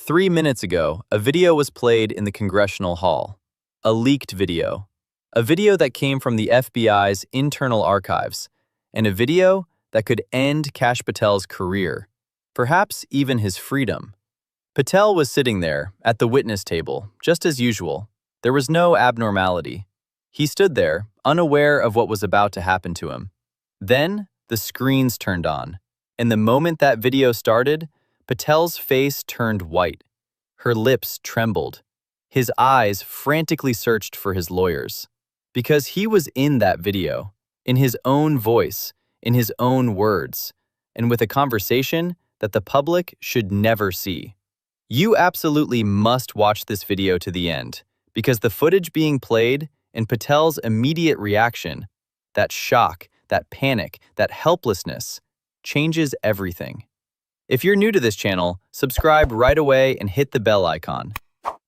3 minutes ago, a video was played in the congressional hall. A leaked video. A video that came from the FBI's internal archives. And a video that could end Kash Patel's career. Perhaps even his freedom. Patel was sitting there, at the witness table, just as usual. There was no abnormality. He stood there, unaware of what was about to happen to him. Then, the screens turned on. And the moment that video started, Patel's face turned white. Her lips trembled. His eyes frantically searched for his lawyers. Because he was in that video, in his own voice, in his own words, and with a conversation that the public should never see. You absolutely must watch this video to the end, because the footage being played and Patel's immediate reaction, that shock, that panic, that helplessness, changes everything. If you're new to this channel, subscribe right away and hit the bell icon.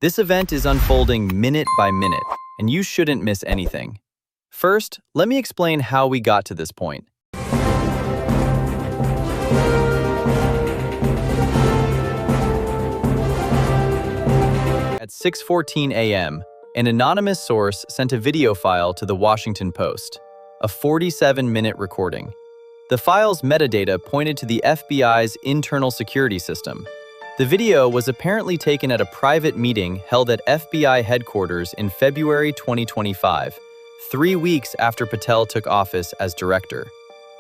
This event is unfolding minute by minute, and you shouldn't miss anything. First, let me explain how we got to this point. At 6:14 a.m., an anonymous source sent a video file to the Washington Post, a 47-minute recording. The file's metadata pointed to the FBI's internal security system. The video was apparently taken at a private meeting held at FBI headquarters in February 2025, 3 weeks after Patel took office as director.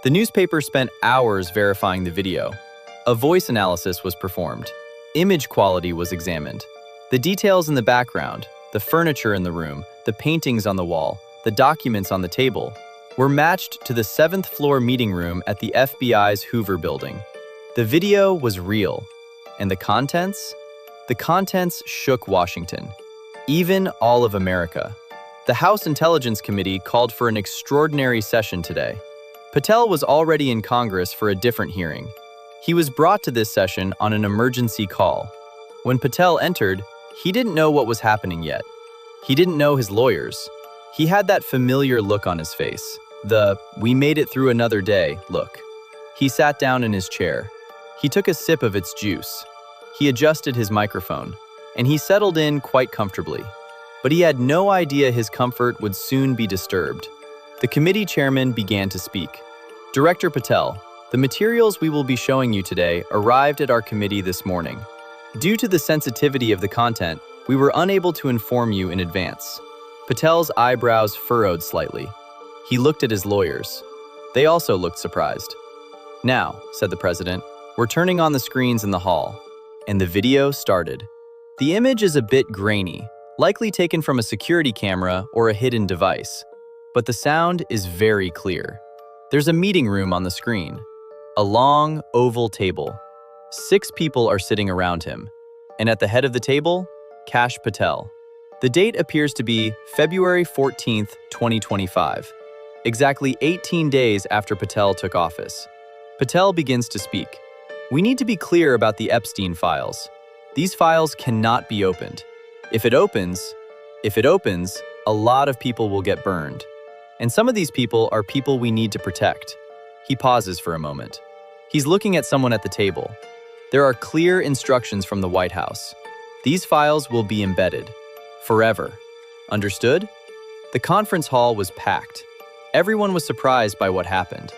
The newspaper spent hours verifying the video. A voice analysis was performed. Image quality was examined. The details in the background, the furniture in the room, the paintings on the wall, the documents on the table, were matched to the 7th floor meeting room at the FBI's Hoover building. The video was real. And the contents? The contents shook Washington. Even all of America. The House Intelligence Committee called for an extraordinary session today. Patel was already in Congress for a different hearing. He was brought to this session on an emergency call. When Patel entered, he didn't know what was happening yet. He didn't know his lawyers. He had that familiar look on his face. The "we made it through another day" look. He sat down in his chair. He took a sip of its juice. He adjusted his microphone, and he settled in quite comfortably. But he had no idea his comfort would soon be disturbed. The committee chairman began to speak. Director Patel, the materials we will be showing you today arrived at our committee this morning. Due to the sensitivity of the content, we were unable to inform you in advance. Patel's eyebrows furrowed slightly. He looked at his lawyers. They also looked surprised. "Now," said the president, "we're turning on the screens in the hall." And the video started. The image is a bit grainy, likely taken from a security camera or a hidden device. But the sound is very clear. There's a meeting room on the screen. A long, oval table. 6 people are sitting around him. And at the head of the table, Kash Patel. The date appears to be February 14th, 2025. Exactly 18 days after Patel took office. Patel begins to speak. "We need to be clear about the Epstein files. These files cannot be opened. If it opens, a lot of people will get burned. And some of these people are people we need to protect." He pauses for a moment. He's looking at someone at the table. There are clear instructions from the White House. These files will be embedded. Forever. Understood? The conference hall was packed. Everyone was surprised by what happened.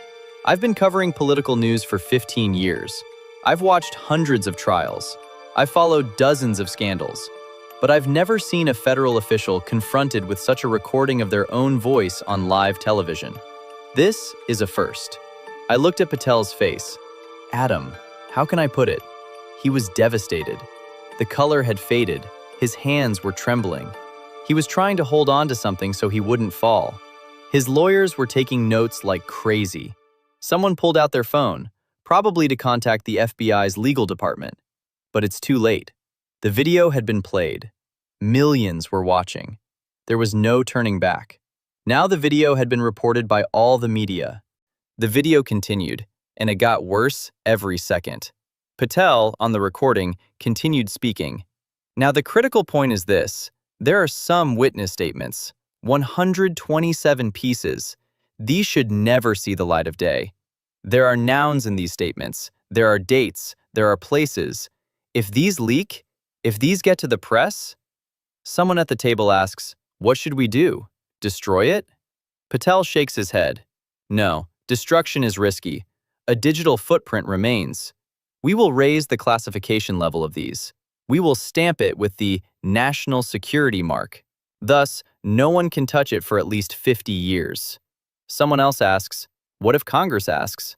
I've been covering political news for 15 years. I've watched hundreds of trials. I've followed dozens of scandals. But I've never seen a federal official confronted with such a recording of their own voice on live television. This is a first. I looked at Patel's face. Adam, how can I put it? He was devastated. The color had faded. His hands were trembling. He was trying to hold on to something so he wouldn't fall. His lawyers were taking notes like crazy. Someone pulled out their phone, probably to contact the FBI's legal department. But it's too late. The video had been played. Millions were watching. There was no turning back. Now the video had been reported by all the media. The video continued, and it got worse every second. Patel, on the recording, continued speaking. Now the critical point is this. There are some witness statements. 127 pieces. These should never see the light of day. There are nouns in these statements. There are dates. There are places. If these leak, If these get to the press, someone at the table asks, "What should we do? Destroy it?" Patel shakes his head. "No, destruction is risky. A digital footprint remains. We will raise the classification level of these. We will stamp it with the national security mark. Thus, no one can touch it for at least 50 years." Someone else asks, "What if Congress asks?"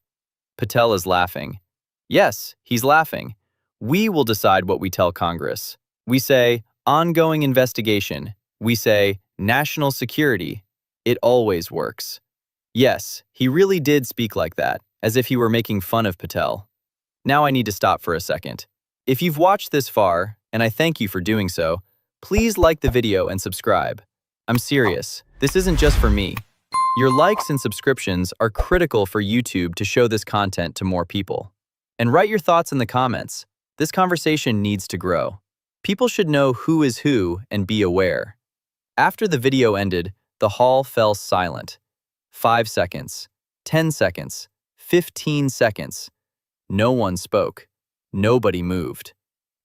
Patel is laughing. Yes, he's laughing. We will decide what we tell Congress. We say, ongoing investigation. We say, national security. It always works. Yes, he really did speak like that, as if he were making fun of Patel. Now I need to stop for a second. If you've watched this far, and I thank you for doing so, please like the video and subscribe. I'm serious, this isn't just for me. Your likes and subscriptions are critical for YouTube to show this content to more people. And write your thoughts in the comments. This conversation needs to grow. People should know who is who and be aware. After the video ended, the hall fell silent. 5 seconds, 10 seconds, 15 seconds. No one spoke. Nobody moved.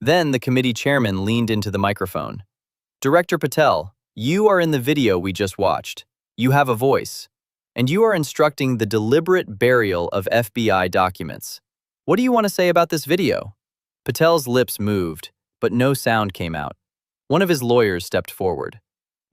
Then the committee chairman leaned into the microphone. "Director Patel, you are in the video we just watched. You have a voice, and you are instructing the deliberate burial of FBI documents. What do you want to say about this video?" Patel's lips moved, but no sound came out. One of his lawyers stepped forward.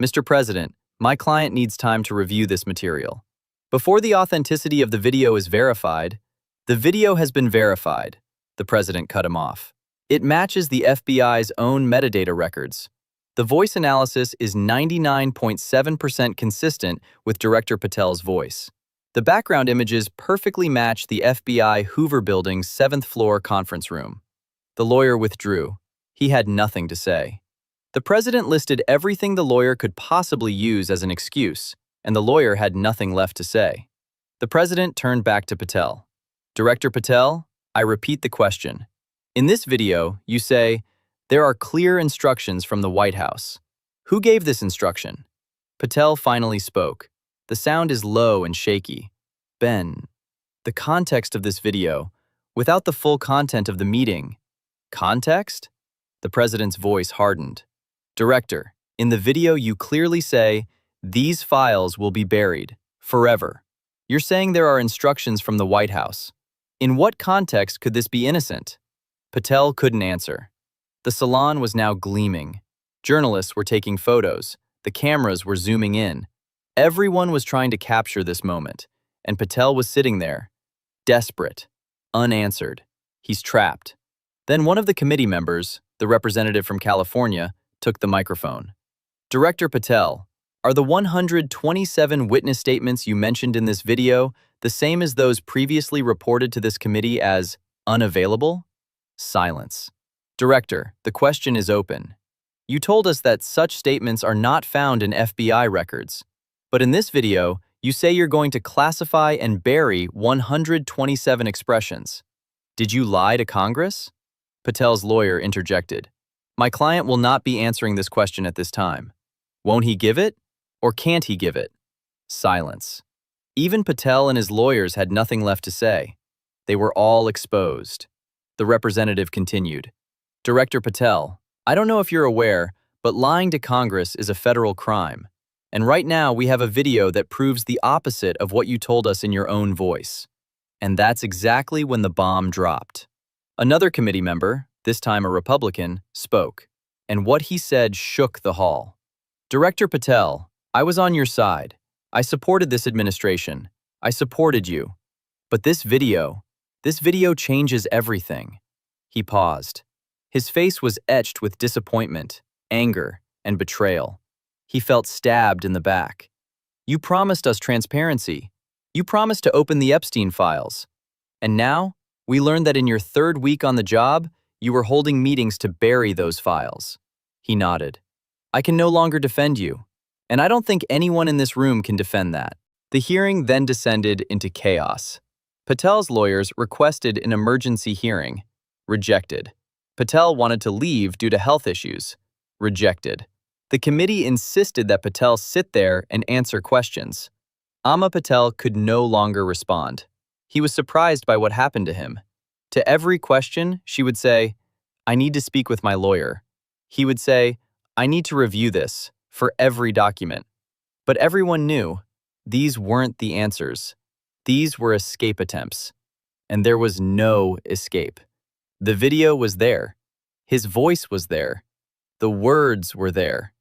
"Mr. President, my client needs time to review this material. Before the authenticity of the video is verified, the video has been verified." The president cut him off. "It matches the FBI's own metadata records. The voice analysis is 99.7% consistent with Director Patel's voice. The background images perfectly match the FBI Hoover Building's 7th floor conference room." The lawyer withdrew. He had nothing to say. The president listed everything the lawyer could possibly use as an excuse, and the lawyer had nothing left to say. The president turned back to Patel. "Director Patel, I repeat the question. In this video, you say, 'There are clear instructions from the White House.' Who gave this instruction?" Patel finally spoke. The sound is low and shaky. "Ben, the context of this video, without the full content of the meeting." "Context?" The president's voice hardened. "Director, in the video you clearly say, 'These files will be buried, forever.' You're saying there are instructions from the White House. In what context could this be innocent?" Patel couldn't answer. The salon was now gleaming. Journalists were taking photos. The cameras were zooming in. Everyone was trying to capture this moment, and Patel was sitting there, desperate, unanswered. He's trapped. Then one of the committee members, the representative from California, took the microphone. "Director Patel, are the 127 witness statements you mentioned in this video the same as those previously reported to this committee as unavailable?" Silence. "Director, the question is open. You told us that such statements are not found in FBI records. But in this video, you say you're going to classify and bury 127 expressions. Did you lie to Congress?" Patel's lawyer interjected. "My client will not be answering this question at this time. Won't he give it? Or can't he give it?" Silence. Even Patel and his lawyers had nothing left to say. They were all exposed. The representative continued. "Director Patel, I don't know if you're aware, but lying to Congress is a federal crime. And right now we have a video that proves the opposite of what you told us in your own voice." And that's exactly when the bomb dropped. Another committee member, this time a Republican, spoke. And what he said shook the hall. "Director Patel, I was on your side. I supported this administration. I supported you. But this video changes everything." He paused. His face was etched with disappointment, anger, and betrayal. He felt stabbed in the back. "You promised us transparency. You promised to open the Epstein files. And now, we learned that in your 3rd week on the job, you were holding meetings to bury those files." He nodded. "I can no longer defend you. And I don't think anyone in this room can defend that." The hearing then descended into chaos. Patel's lawyers requested an emergency hearing. Rejected. Patel wanted to leave due to health issues. Rejected. The committee insisted that Patel sit there and answer questions. Amma Patel could no longer respond. He was surprised by what happened to him. To every question, she would say, "I need to speak with my lawyer. He would say, "I need to review this for every document." But everyone knew these weren't the answers. These were escape attempts. And there was no escape. The video was there. His voice was there. The words were there.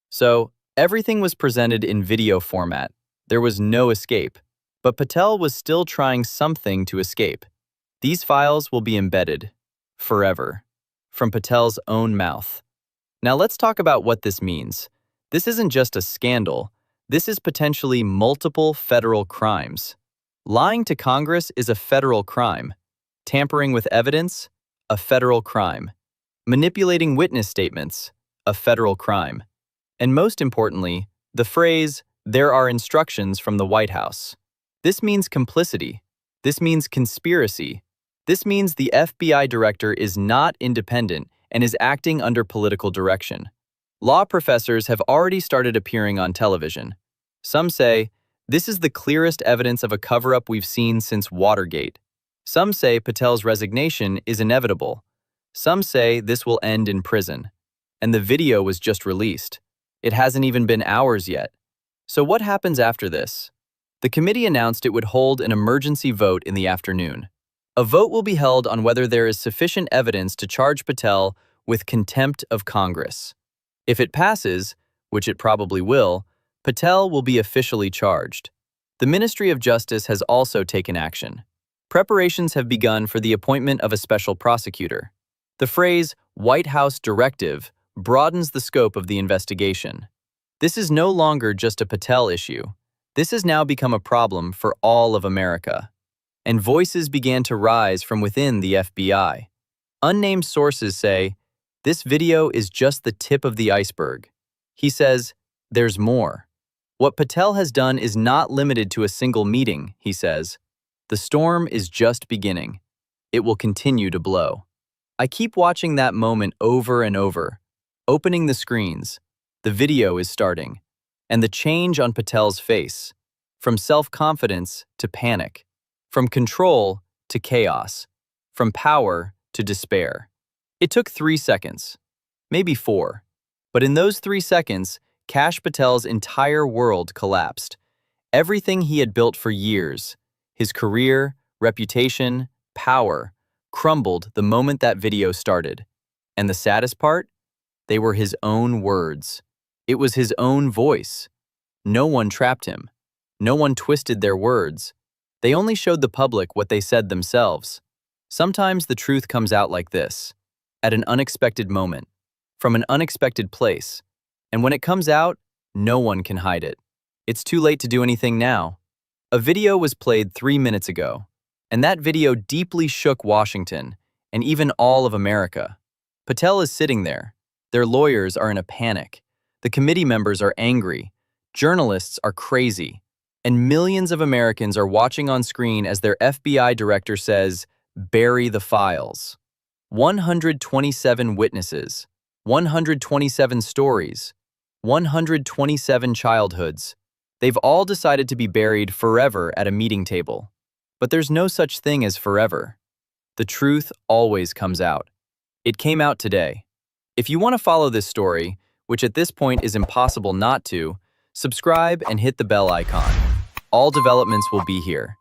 So everything was presented in video format. There was no escape. But Patel was still trying something to escape. These files will be embedded forever from Patel's own mouth. Now let's talk about what this means. This isn't just a scandal. This is potentially multiple federal crimes. Lying to Congress is a federal crime. Tampering with evidence, a federal crime. Manipulating witness statements, a federal crime. And most importantly, the phrase, "there are instructions from the White House." This means complicity. This means conspiracy. This means the FBI director is not independent and is acting under political direction. Law professors have already started appearing on television. Some say, "This is the clearest evidence of a cover-up we've seen since Watergate." Some say Patel's resignation is inevitable. Some say this will end in prison. And the video was just released. It hasn't even been hours yet. So what happens after this? The committee announced it would hold an emergency vote in the afternoon. A vote will be held on whether there is sufficient evidence to charge Patel with contempt of Congress. If it passes, which it probably will, Patel will be officially charged. The Ministry of Justice has also taken action. Preparations have begun for the appointment of a special prosecutor. The phrase "White House directive" broadens the scope of the investigation. This is no longer just a Patel issue. This has now become a problem for all of America. And voices began to rise from within the FBI. Unnamed sources say, "This video is just the tip of the iceberg." He says, "There's more." What Patel has done is not limited to a single meeting, he says. The storm is just beginning. It will continue to blow. I keep watching that moment over and over. Opening the screens, the video is starting. And the change on Patel's face, from self-confidence to panic, from control to chaos, from power to despair. It took 3 seconds, maybe 4. But in those 3 seconds, Kash Patel's entire world collapsed. Everything he had built for years, his career, reputation, power, crumbled the moment that video started. And the saddest part? They were his own words. It was his own voice. No one trapped him. No one twisted their words. They only showed the public what they said themselves. Sometimes the truth comes out like this, at an unexpected moment, from an unexpected place. And when it comes out, no one can hide it. It's too late to do anything now. A video was played 3 minutes ago, and that video deeply shook Washington and even all of America. Patel is sitting there. Their lawyers are in a panic. The committee members are angry. Journalists are crazy. And millions of Americans are watching on screen as their FBI director says, "Bury the files." 127 witnesses, 127 stories, 127 childhoods. They've all decided to be buried forever at a meeting table. But there's no such thing as forever. The truth always comes out. It came out today. If you want to follow this story, which at this point is impossible not to, subscribe and hit the bell icon. All developments will be here.